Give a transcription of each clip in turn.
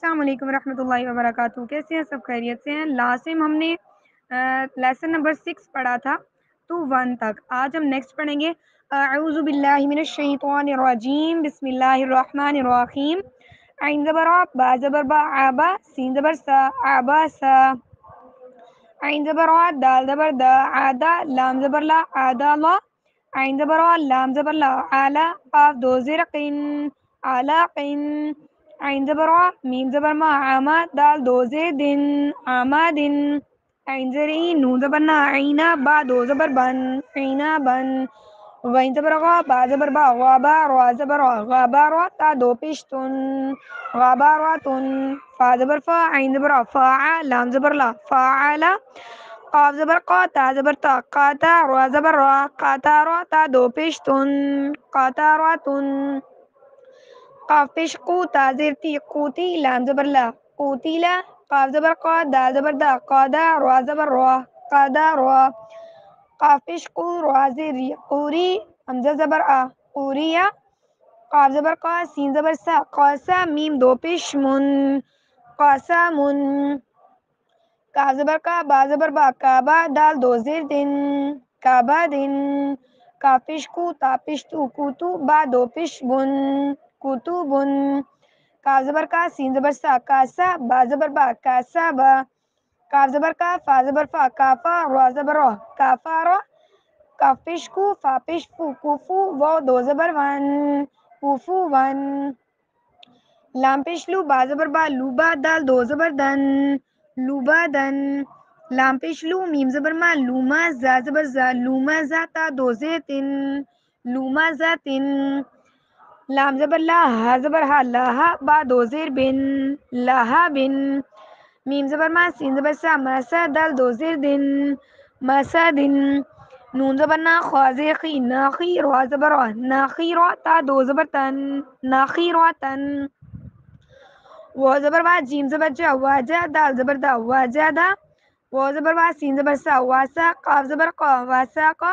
السلام علیکم ورحمۃ اللہ وبرکاتہ. کیسے ہیں سب؟ خیریت سے ہیں؟ لاسٹ ٹائم ہم نے لیسن نمبر 6 پڑھا تھا تو 1 تک. آج ہم نیکسٹ پڑھیں گے اعوذ باللہ من الشیطان الرجیم بسم اللہ الرحمن الرحیم. عین زبر آ، با زبر با، آبا، سین زبر سا، آبا سا. عین زبر آ، دال زبر دا، آدا، لام زبر لا، آدا لا. عین زبر آ، لام زبر لا، آلا، قاف دو زیر قین، آلا قین. عین زبر آ، میم زبر ما، آما، دال دو زیر دن، آما دن. عین زبر ای، نون زبر نا، عینا، با دو زبر بن، عینا بن. وین زبر غا، با زبر با، غابا، را زبر را، غابا را، تا دو پیش تن، غابا را تن. فا زبر فا، عین زبر آ، فا، لام زبر لا، فاعلا. قاف زبر قا، تا زبر تا، قاتا، را زبر را، قاتا را، تا دو پیش تن، قاتا را تن. قاف پیش قو، تا زیر تی، قوتی، لام زبر لا، قوتیلا. قاف زبر قا، دال زبر دا، قادا، را زبر را، قادا را. قاف پیش قو، را زیر ری، قوری، حمزہ زبر آ، قوریا. قاف زبر قا، سین زبر سا، قاسا، میم دو پیش من، قاسمن. کاف زبر کا، با زبر با، کعبہ، دال دو زیر دن، کعبہ دن. کاف پیش کو، تا پیش تو، کوتو، با دو پیش بن، کوتو بن. کاف زبر کا، سین زبر سا، کاسا، با زبر با، کاسا با. کاف زبر کا، فا زبر فا، کافا، را زبر را، کافا را. کاف پیش کو، فا پیش فو، کوفو، واو دو زبر ون، کوفو ون. لام پیش لو، با زبر با، لوبا، دال دو زبر دن، لوبا دن. لام پیش لو، میم زبر ما، لوما، زا زبر زا، لوما زا، تا دو زیر تن، لوما زا تن. لام زبر لا، ہا زبر ہا، لاہا، با دو زیر بن، لاہا بن. میم زبر ما، سین زبر سا، ماسا، دال دو زیر دن، ماسا دن. نون زبر نا، خوا زیر خی، ناخی، را زبر را، ناخی را، تا دو زبر تن، ناخی را تن. وا زبر وا، جیم زبر جا، واجا، دال زبر دا، واجا دا. وا زبر وا، سین زبر سا، واسا، قاف زبر قا، واسا قا.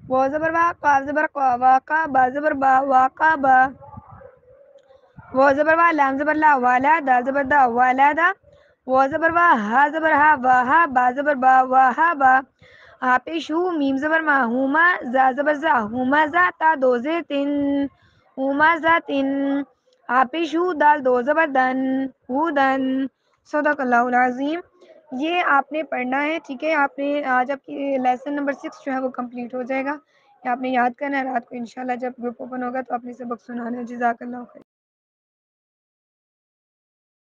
وا زبر وا، قاف زبر قا، واقا، با زبر با، واقا با. وا زبر وا، لام زبر لا، والا، دال زبر دا، والا دا. وا زبر وا، ہا زبر ہا، واہا، با زبر با، واہا با. ہا پیش ہو، میم زبر ما، ہوما، زا زبر زا، ہوما زا، تا دو زیر تن، ہوما زا تن. ہا پیش ہو، دال دو زبر دن، ہو دن. صدق اللہ العظیم. یہ آپ نے پڑھنا ہے، ٹھیک ہے؟ آپ نے آج آپ کی لیسن نمبر 6 جو ہے وہ کمپلیٹ ہو جائے گا. یہ آپ نے یاد کرنا ہے. رات کو انشاءاللہ جب گروپ اوپن ہوگا تو اپنے سبق سنانا. جزاک اللہ خیر.